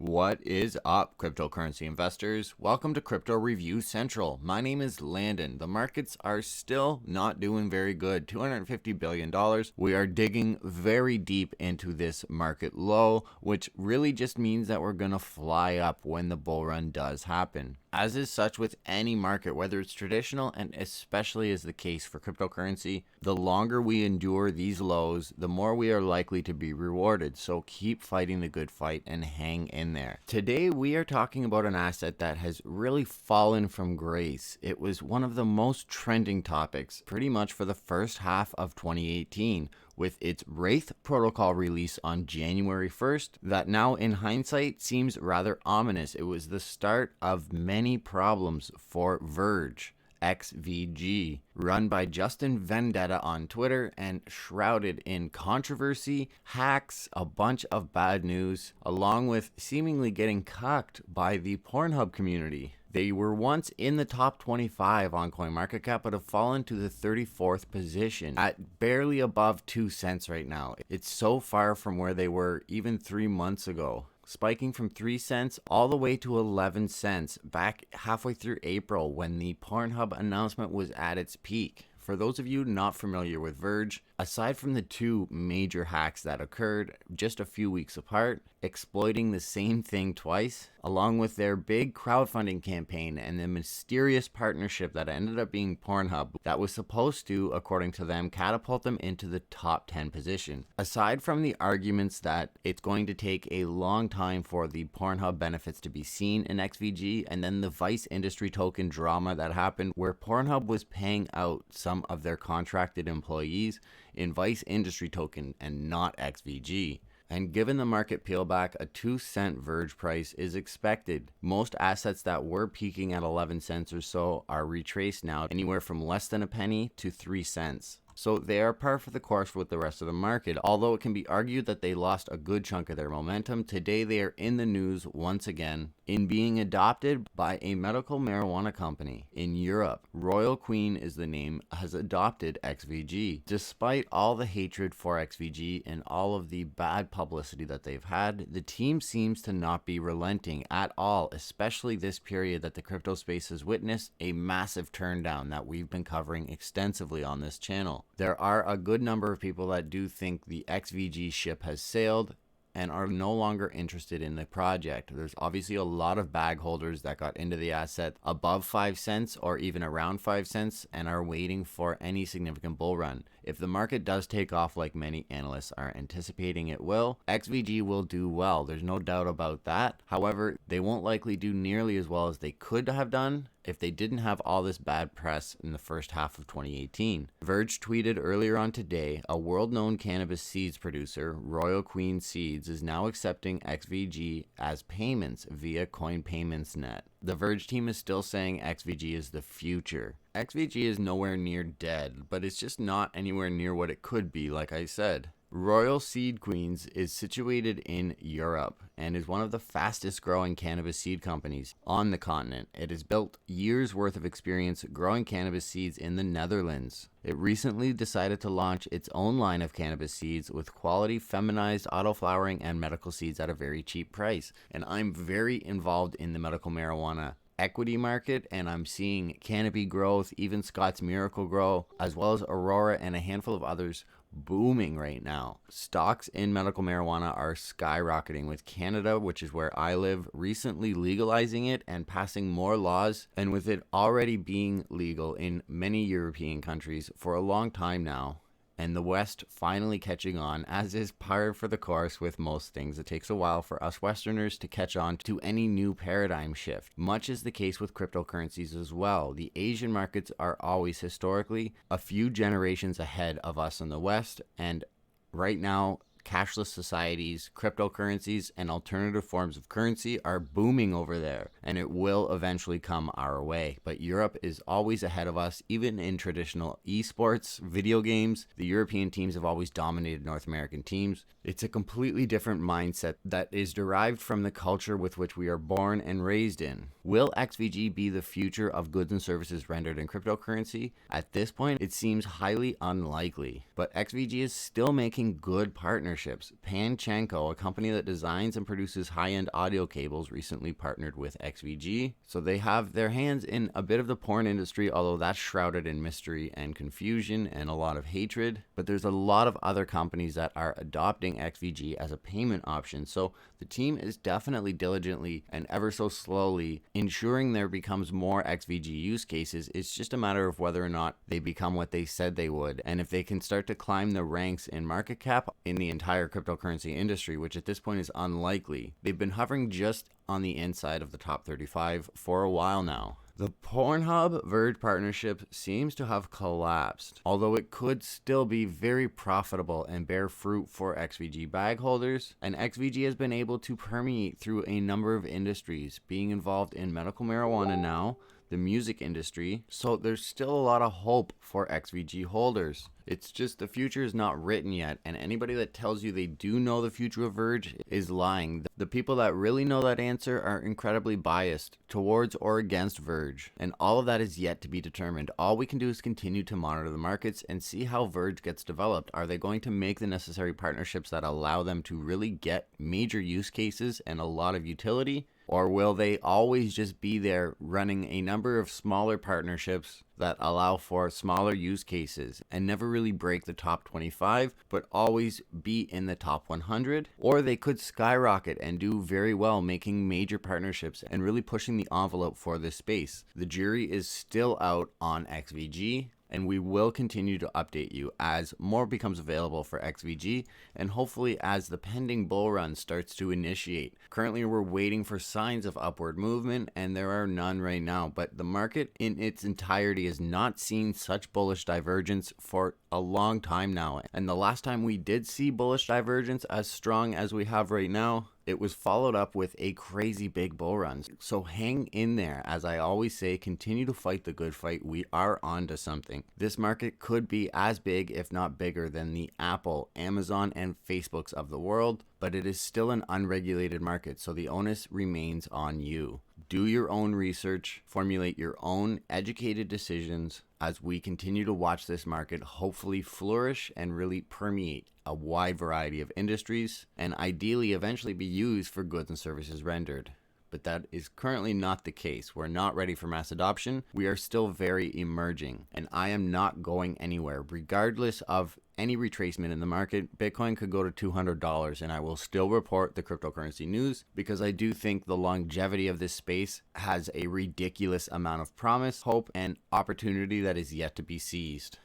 What is up, cryptocurrency investors? Welcome to Crypto Review Central. My name is Landon. The markets are still not doing very good. $250 billion. We are digging very deep into this market low, which really just means that we're going to fly up when the bull run does happen. As is such with any market, whether it's traditional and especially is the case for cryptocurrency, the longer we endure these lows, the more we are likely to be rewarded. So keep fighting the good fight and hang in there. Today, we are talking about an asset that has really fallen from grace. It was one of the most trending topics pretty much for the first half of 2018. With its Wraith protocol release on January 1st, that now in hindsight seems rather ominous. It was the start of many problems for Verge, XVG, run by Justin Vendetta on Twitter and shrouded in controversy, hacks, a bunch of bad news, along with seemingly getting cucked by the Pornhub community. They were once in the top 25 on coinmarketcap, but have fallen to the 34th position at barely above 2 cents right now. It's so far from where they were even 3 months ago, spiking from 3 cents all the way to 11 cents back halfway through April when the Pornhub announcement was at its peak. For those of you not familiar with Verge, aside from the two major hacks that occurred just a few weeks apart, exploiting the same thing twice, along with their big crowdfunding campaign and the mysterious partnership that ended up being Pornhub that was supposed to, according to them, catapult them into the top 10 position. Aside from the arguments that it's going to take a long time for the Pornhub benefits to be seen in XVG, and then the Vice industry token drama that happened where Pornhub was paying out some of their contracted employees in Vice industry token and not XVG. And given the market peelback, a 2-cent Verge price is expected. Most assets that were peaking at 11 cents or so are retraced now anywhere from less than a penny to 3 cents. So they are par for the course with the rest of the market. Although it can be argued that they lost a good chunk of their momentum, today they are in the news once again in being adopted by a medical marijuana company in Europe. Royal Queen is the name, has adopted XVG. Despite all the hatred for XVG and all of the bad publicity that they've had, the team seems to not be relenting at all, especially this period that the crypto space has witnessed a massive turndown that we've been covering extensively on this channel. There are a good number of people that do think the XVG ship has sailed and are no longer interested in the project. There's obviously a lot of bag holders that got into the asset above 5 cents or even around 5 cents and are waiting for any significant bull run. If the market does take off like many analysts are anticipating it will, XVG will do well. There's no doubt about that. However, they won't likely do nearly as well as they could have done if they didn't have all this bad press in the first half of 2018. Verge tweeted earlier on today, a world-known cannabis seeds producer, Royal Queen Seeds, is now accepting XVG as payments via Coin Payments Net. The Verge team is still saying XVG is the future. XVG is nowhere near dead, but it's just not anywhere near what it could be, like I said. Royal Seed Queens is situated in Europe and is one of the fastest growing cannabis seed companies on the continent. It has built years worth of experience growing cannabis seeds in the Netherlands. It recently decided to launch its own line of cannabis seeds with quality feminized auto-flowering and medical seeds at a very cheap price. And I'm very involved in the medical marijuana equity market, and I'm seeing Canopy Growth, even Scott's Miracle Grow, as well as Aurora and a handful of others booming right now. Stocks in medical marijuana are skyrocketing, with Canada, which is where I live, recently legalizing it and passing more laws, and with it already being legal in many European countries for a long time now. And the West finally catching on, as is par for the course with most things. It takes a while for us Westerners to catch on to any new paradigm shift. Much is the case with cryptocurrencies as well. The Asian markets are always historically a few generations ahead of us in the West, and right now, cashless societies, cryptocurrencies, and alternative forms of currency are booming over there, and it will eventually come our way. But Europe is always ahead of us, even in traditional esports, video games. The European teams have always dominated North American teams. It's a completely different mindset that is derived from the culture with which we are born and raised in. Will XVG be the future of goods and services rendered in cryptocurrency? At this point, it seems highly unlikely, but XVG is still making good partnerships partnerships. Panchenko, a company that designs and produces high-end audio cables, recently partnered with XVG. So they have their hands in a bit of the porn industry, although that's shrouded in mystery and confusion and a lot of hatred. But there's a lot of other companies that are adopting XVG as a payment option. So the team is definitely diligently and ever so slowly ensuring there becomes more XVG use cases. It's just a matter of whether or not they become what they said they would. And if they can start to climb the ranks in market cap in the entire cryptocurrency industry, which at this point is unlikely. They've been hovering just on the inside of the top 35 for a while now. The Pornhub Verge partnership seems to have collapsed, although it could still be very profitable and bear fruit for XVG bag holders. And XVG has been able to permeate through a number of industries, being involved in medical marijuana now, the music industry, so there's still a lot of hope for XVG holders. It's just the future is not written yet, and anybody that tells you they do know the future of Verge is lying. The people that really know that answer are incredibly biased towards or against Verge, and all of that is yet to be determined. All we can do is continue to monitor the markets and see how Verge gets developed. Are they going to make the necessary partnerships that allow them to really get major use cases and a lot of utility? Or will they always just be there running a number of smaller partnerships that allow for smaller use cases and never really break the top 25, but always be in the top 100? Or they could skyrocket and do very well, making major partnerships and really pushing the envelope for this space. The jury is still out on XVG, and we will continue to update you as more becomes available for XVG, and hopefully as the pending bull run starts to initiate. Currently we're waiting for signs of upward movement, and there are none right now, but the market in its entirety has not seen such bullish divergence for a long time now. And the last time we did see bullish divergence as strong as we have right now, it was followed up with a crazy big bull run. So hang in there. As I always say, continue to fight the good fight. We are onto something. This market could be as big, if not bigger, than the Apple, Amazon, and Facebooks of the world, but it is still an unregulated market, so the onus remains on you. Do your own research, formulate your own educated decisions as we continue to watch this market hopefully flourish and really permeate a wide variety of industries, and ideally eventually be used for goods and services rendered. But that is currently not the case. We're not ready for mass adoption. We are still very emerging, and I am not going anywhere. Regardless of any retracement in the market, Bitcoin could go to $200, and I will still report the cryptocurrency news because I do think the longevity of this space has a ridiculous amount of promise, hope, and opportunity that is yet to be seized.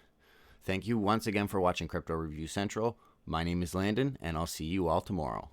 Thank you once again for watching Crypto Review Central. My name is Landon, and I'll see you all tomorrow.